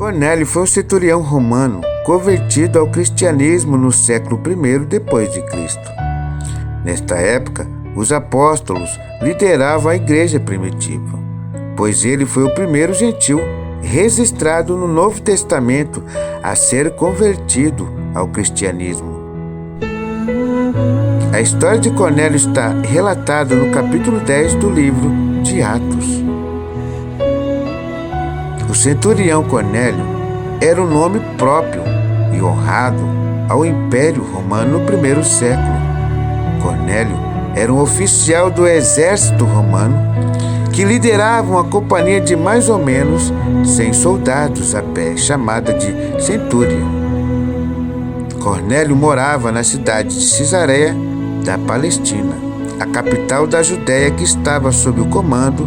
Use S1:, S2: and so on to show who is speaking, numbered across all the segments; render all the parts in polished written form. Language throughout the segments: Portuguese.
S1: Cornélio foi um centurião romano convertido ao cristianismo no século I depois de Cristo. Nesta época, os apóstolos lideravam a igreja primitiva, pois ele foi o primeiro gentil registrado no Novo Testamento a ser convertido ao cristianismo. A história de Cornélio está relatada no capítulo 10 do livro de Atos. O centurião Cornélio era um nome próprio e honrado ao Império Romano no primeiro século. Cornélio era um oficial do exército romano que liderava uma companhia de mais ou menos 100 soldados a pé, chamada de centúria. Cornélio morava na cidade de Cesareia da Palestina, a capital da Judéia, que estava sob o comando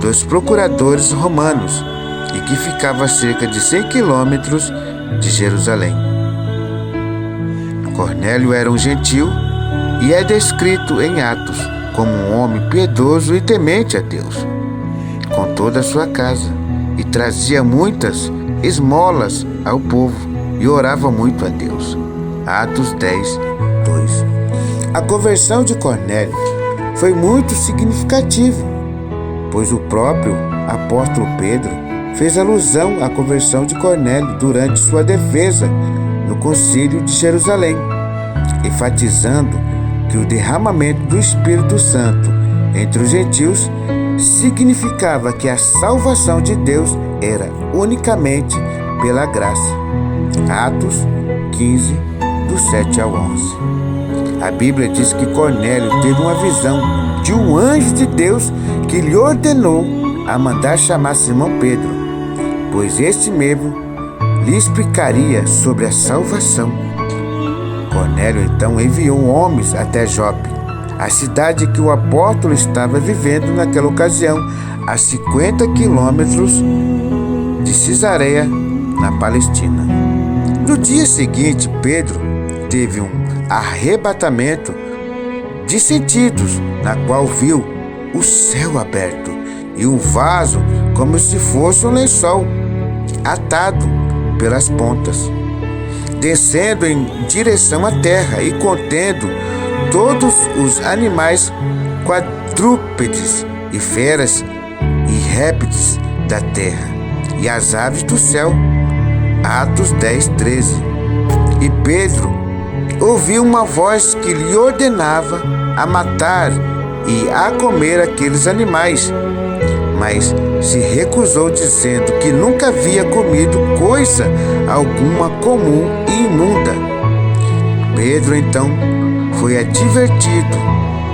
S1: dos procuradores romanos e que ficava a cerca de 100 quilômetros de Jerusalém. Cornélio era um gentil e é descrito em Atos como um homem piedoso e temente a Deus, com toda a sua casa, e trazia muitas esmolas ao povo e orava muito a Deus. Atos 10, 2. A conversão de Cornélio foi muito significativa, pois o próprio apóstolo Pedro fez alusão à conversão de Cornélio durante sua defesa no Concílio de Jerusalém, enfatizando que o derramamento do Espírito Santo entre os gentios significava que a salvação de Deus era unicamente pela graça. Atos 15, do 7 ao 11. A Bíblia diz que Cornélio teve uma visão de um anjo de Deus que lhe ordenou a mandar chamar Simão Pedro, pois este mesmo lhe explicaria sobre a salvação. Cornélio então enviou homens até Jope, a cidade que o apóstolo estava vivendo naquela ocasião, a 50 quilômetros de Cesareia, na Palestina. No dia seguinte, Pedro teve um arrebatamento de sentidos, na qual viu o céu aberto e um vaso como se fosse um lençol atado pelas pontas, descendo em direção à terra e contendo todos os animais quadrúpedes e feras e répteis da terra e as aves do céu. Atos 10, 13. E Pedro ouviu uma voz que lhe ordenava a matar e a comer aqueles animais, mas se recusou, dizendo que nunca havia comido coisa alguma comum e imunda. Pedro então foi advertido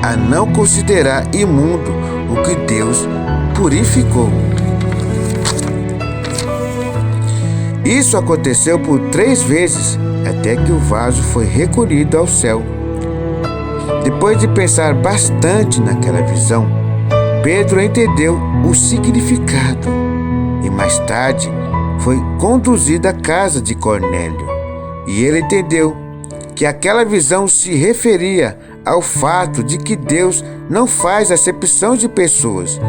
S1: a não considerar imundo o que Deus purificou. Isso aconteceu por 3 vezes, até que o vaso foi recolhido ao céu. Depois de pensar bastante naquela visão, Pedro entendeu o significado e mais tarde foi conduzido à casa de Cornélio. E ele entendeu que aquela visão se referia ao fato de que Deus não faz acepção de pessoas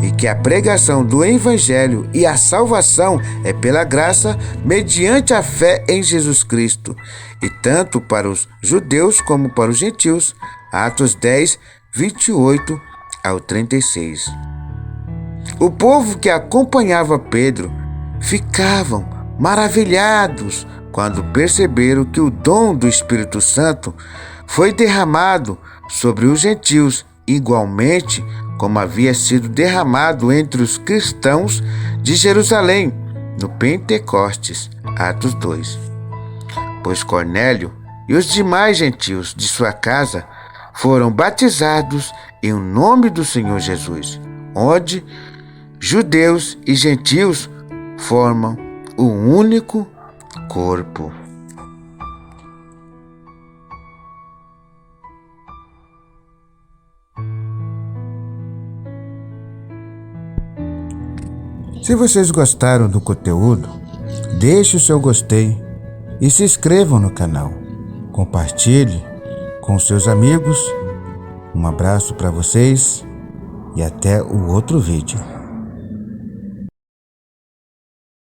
S1: e que a pregação do Evangelho e a salvação é pela graça mediante a fé em Jesus Cristo, e tanto para os judeus como para os gentios. Atos 10, 28 ao 36. O povo que acompanhava Pedro ficavam maravilhados quando perceberam que o dom do Espírito Santo foi derramado sobre os gentios, igualmente como havia sido derramado entre os cristãos de Jerusalém no Pentecostes. Atos 2. Pois Cornélio e os demais gentios de sua casa foram batizados em nome do Senhor Jesus, onde judeus e gentios formam um único corpo. Se vocês gostaram do conteúdo, deixe o seu gostei e se inscrevam no canal. Compartilhe com seus amigos. Um abraço para vocês e até o outro vídeo.